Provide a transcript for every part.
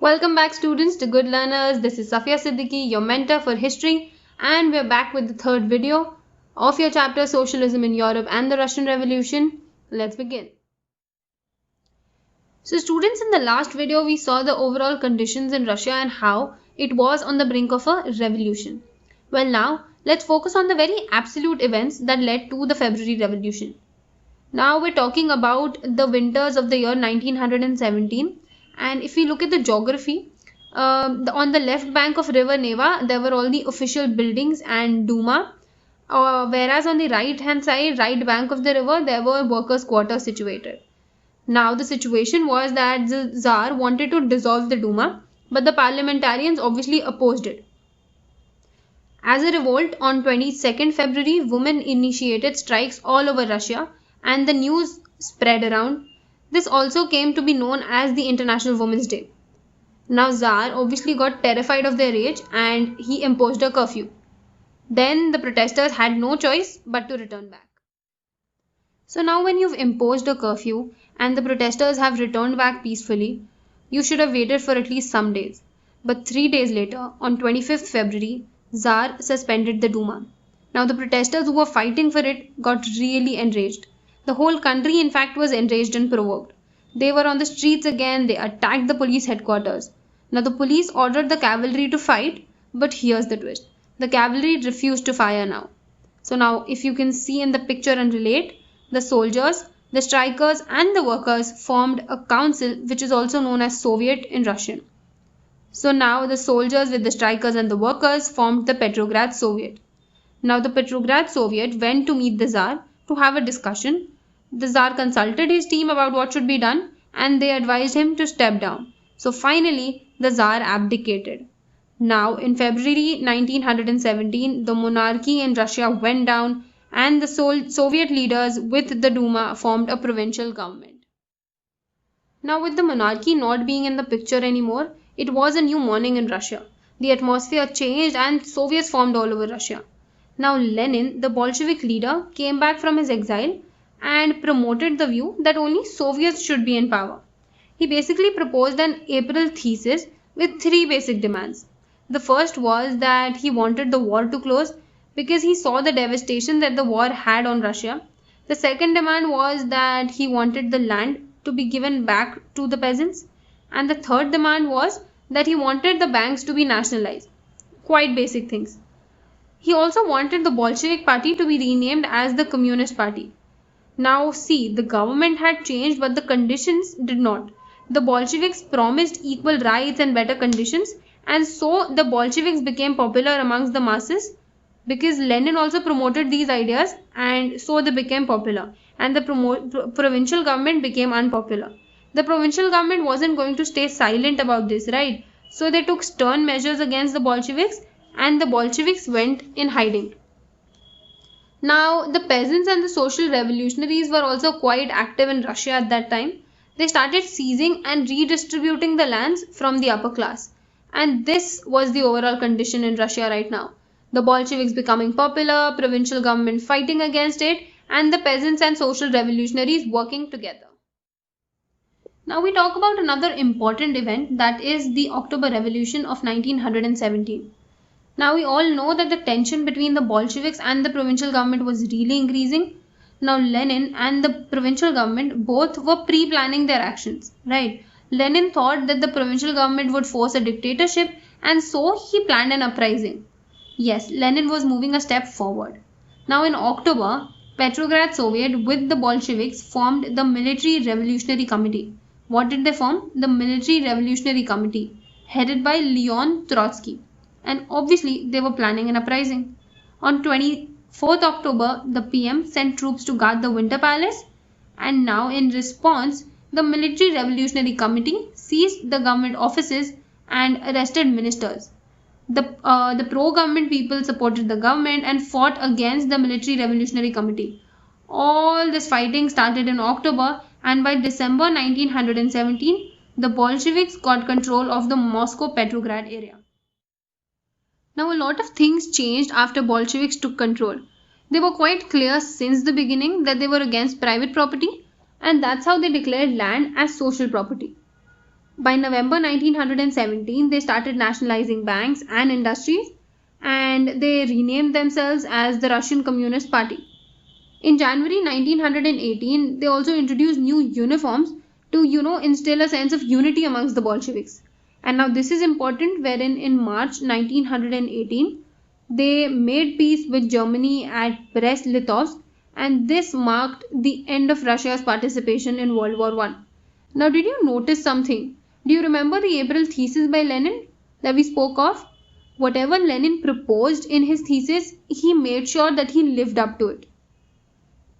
Welcome back students to Good Learners. This is Safia Siddiqui, your mentor for history, and we're back with the third video of your chapter Socialism in Europe and the Russian Revolution. Let's begin. So students, in the last video we saw the overall conditions in Russia and how it was on the brink of a revolution. Well, now let's focus on the very absolute events that led to the February Revolution. Now we're talking about the winters of the year 1917. And if we look at the geography, on the left bank of river Neva, there were all the official buildings and Duma. Whereas on the right hand side, right bank of the river, there were workers' quarters situated. Now the situation was that the Tsar wanted to dissolve the Duma, but the parliamentarians obviously opposed it. As a revolt, on 22nd February, women initiated strikes all over Russia and the news spread around. This also came to be known as the International Women's Day. Now Tsar obviously got terrified of their rage and he imposed a curfew. Then the protesters had no choice but to return back. So now when you've imposed a curfew and the protesters have returned back peacefully, you should have waited for at least some days. But 3 days later, on 25th February, Tsar suspended the Duma. Now the protesters who were fighting for it got really enraged. The whole country, in fact, was enraged and provoked. They were on the streets again, they attacked the police headquarters. Now the police ordered the cavalry to fight, but here's the twist. The cavalry refused to fire now. So now if you can see in the picture and relate, the soldiers, the strikers and the workers formed a council which is also known as Soviet in Russian. So now the soldiers with the strikers and the workers formed the Petrograd Soviet. Now the Petrograd Soviet went to meet the Tsar to have a discussion. The Tsar consulted his team about what should be done and they advised him to step down. So finally, the Tsar abdicated. Now in February 1917, the monarchy in Russia went down and the Soviet leaders with the Duma formed a provincial government. Now with the monarchy not being in the picture anymore, it was a new morning in Russia. The atmosphere changed and Soviets formed all over Russia. Now Lenin, the Bolshevik leader, came back from his exile and promoted the view that only Soviets should be in power. He basically proposed an April thesis with 3 basic demands. The first was that he wanted the war to close because he saw the devastation that the war had on Russia. The second demand was that he wanted the land to be given back to the peasants. And the third demand was that he wanted the banks to be nationalized. Quite basic things. He also wanted the Bolshevik party to be renamed as the Communist Party. Now see, the government had changed but the conditions did not. The Bolsheviks promised equal rights and better conditions, and so the Bolsheviks became popular amongst the masses because Lenin also promoted these ideas and so they became popular, and the provincial government became unpopular. The provincial government wasn't going to stay silent about this, right? So they took stern measures against the Bolsheviks and the Bolsheviks went in hiding. Now, the peasants and the social revolutionaries were also quite active in Russia at that time. They started seizing and redistributing the lands from the upper class. And this was the overall condition in Russia right now. The Bolsheviks becoming popular, provincial government fighting against it, and the peasants and social revolutionaries working together. Now we talk about another important event, that is the October Revolution of 1917. Now we all know that the tension between the Bolsheviks and the provincial government was really increasing. Now Lenin and the provincial government both were pre-planning their actions, right? Lenin thought that the provincial government would force a dictatorship and so he planned an uprising. Yes, Lenin was moving a step forward. Now in October, Petrograd Soviet with the Bolsheviks formed the Military Revolutionary Committee. What did they form? The Military Revolutionary Committee, headed by Leon Trotsky. And obviously they were planning an uprising. On 24th October, the PM sent troops to guard the Winter Palace, and now in response, the Military Revolutionary Committee seized the government offices and arrested ministers. The pro-government people supported the government and fought against the Military Revolutionary Committee. All this fighting started in October, and by December 1917, the Bolsheviks got control of the Moscow-Petrograd area. Now a lot of things changed after Bolsheviks took control. They were quite clear since the beginning that they were against private property, and that's how they declared land as social property. By November 1917, they started nationalizing banks and industries, and they renamed themselves as the Russian Communist Party. In January 1918, they also introduced new uniforms to, instill a sense of unity amongst the Bolsheviks. And now this is important, wherein in March 1918, they made peace with Germany at Brest-Litovsk, and this marked the end of Russia's participation in World War I. Now, did you notice something? Do you remember the April thesis by Lenin that we spoke of? Whatever Lenin proposed in his thesis, he made sure that he lived up to it.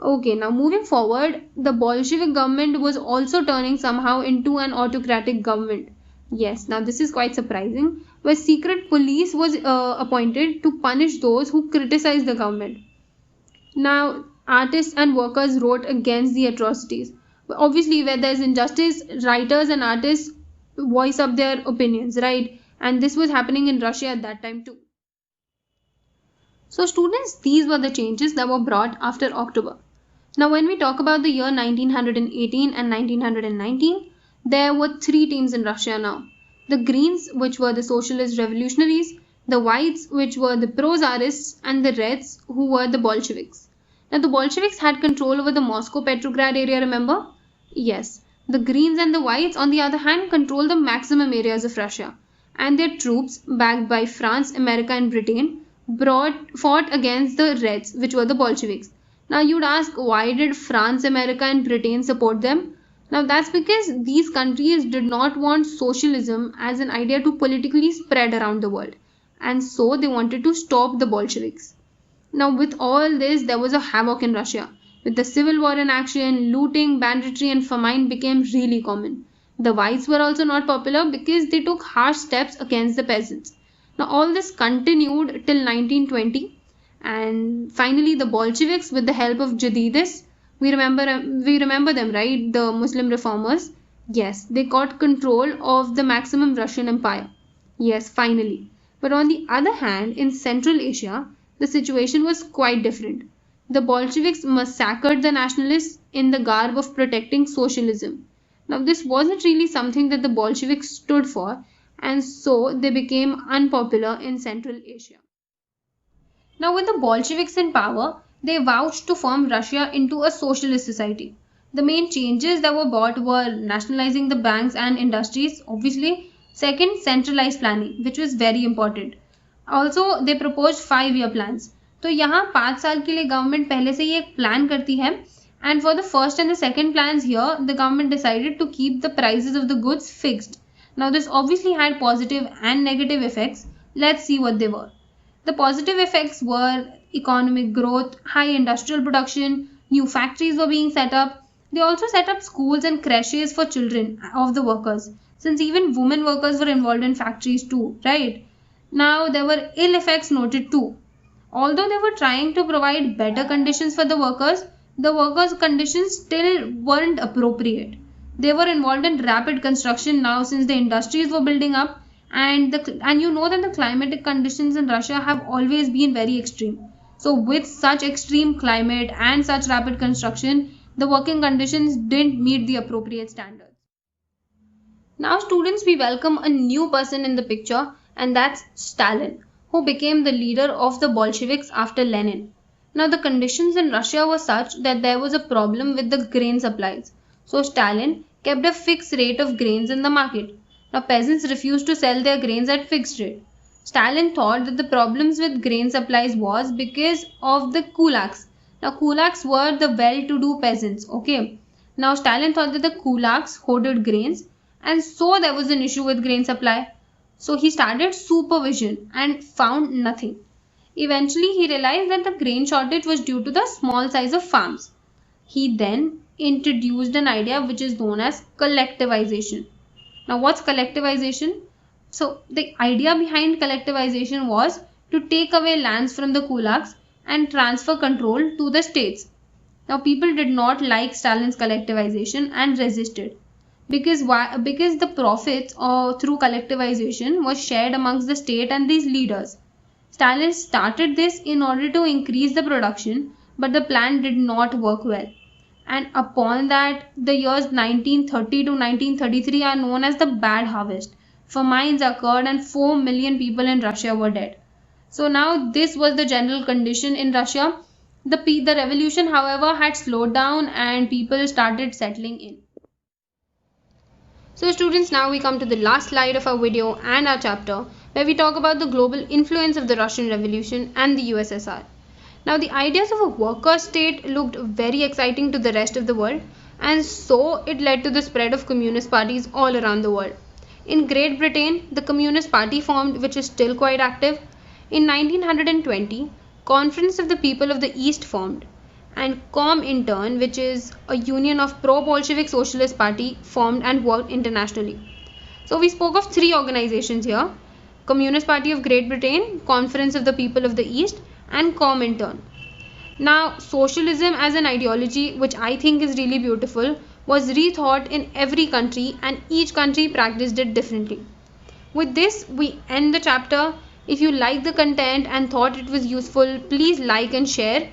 Okay, now moving forward, the Bolshevik government was also turning somehow into an autocratic government. Yes, now this is quite surprising, where secret police was appointed to punish those who criticized the government. Now, artists and workers wrote against the atrocities. Obviously, where there's injustice, writers and artists voice up their opinions, right? And this was happening in Russia at that time too. So students, these were the changes that were brought after October. Now when we talk about the year 1918 and 1919, there were three teams in Russia now. The Greens, which were the socialist revolutionaries, the Whites, which were the pro-Tsarists, and the Reds, who were the Bolsheviks. Now the Bolsheviks had control over the Moscow-Petrograd area, remember? Yes. The Greens and the Whites, on the other hand, controlled the maximum areas of Russia. And their troops, backed by France, America and Britain, fought against the Reds, which were the Bolsheviks. Now you'd ask, why did France, America and Britain support them? Now that's because these countries did not want socialism as an idea to politically spread around the world. And so they wanted to stop the Bolsheviks. Now with all this, there was a havoc in Russia. With the civil war in action, looting, banditry and famine became really common. The Whites were also not popular because they took harsh steps against the peasants. Now all this continued till 1920. And finally, the Bolsheviks, with the help of Jadidis, we remember them, right? The Muslim reformers. Yes, they got control of the maximum Russian empire. Yes, finally. But on the other hand, in Central Asia, the situation was quite different. The Bolsheviks massacred the nationalists in the garb of protecting socialism. Now, this wasn't really something that the Bolsheviks stood for, and so they became unpopular in Central Asia. Now, with the Bolsheviks in power, they vowed to form Russia into a socialist society. The main changes that were brought were nationalizing the banks and industries, obviously. Second, centralized planning, which was very important. Also, they proposed 5-year plans. तो यहाँ 5 साल के लिए government पहले से ही एक plan करती है. And for the first and the second plans here, the government decided to keep the prices of the goods fixed. Now, this obviously had positive and negative effects. Let's see what they were. The positive effects were economic growth, high industrial production, new factories were being set up. They also set up schools and creches for children of the workers, since even women workers were involved in factories too, right? Now, there were ill effects noted too. Although they were trying to provide better conditions for the workers conditions still weren't appropriate. They were involved in rapid construction now since the industries were building up, and you know that the climatic conditions in Russia have always been very extreme. So with such extreme climate and such rapid construction, the working conditions didn't meet the appropriate standards. Now students, we welcome a new person in the picture, and that's Stalin, who became the leader of the Bolsheviks after Lenin. Now the conditions in Russia were such that there was a problem with the grain supplies. So Stalin kept a fixed rate of grains in the market. Now peasants refused to sell their grains at fixed rate. Stalin thought that the problems with grain supplies was because of the kulaks. Now kulaks were the well-to-do peasants, okay. Now Stalin thought that the kulaks hoarded grains, and so there was an issue with grain supply. So he started supervision and found nothing. Eventually he realized that the grain shortage was due to the small size of farms. He then introduced an idea which is known as collectivization. Now what's collectivization? So the idea behind collectivization was to take away lands from the kulaks and transfer control to the states. Now people did not like Stalin's collectivization and resisted. Because the profits through collectivization was shared amongst the state and these leaders. Stalin started this in order to increase the production, but the plan did not work well. and upon that the years 1930 to 1933 are known as the Bad Harvest. Famines occurred and 4 million people in Russia were dead. So now this was the general condition in Russia. The revolution, however, had slowed down and people started settling in. So students, now we come to the last slide of our video and our chapter, where we talk about the global influence of the Russian Revolution and the USSR. Now the ideas of a worker state looked very exciting to the rest of the world, and so it led to the spread of communist parties all around the world. In Great Britain, the Communist Party formed, which is still quite active. In 1920, Conference of the People of the East formed, and Comintern, which is a union of pro-Bolshevik Socialist Party, formed and worked internationally. So we spoke of three organizations here: Communist Party of Great Britain, Conference of the People of the East, and Comintern. Now, socialism as an ideology, which I think is really beautiful, was rethought in every country and each country practiced it differently. With this, we end the chapter. If you liked the content and thought it was useful, please like and share.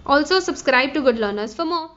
Also, subscribe to Good Learners for more.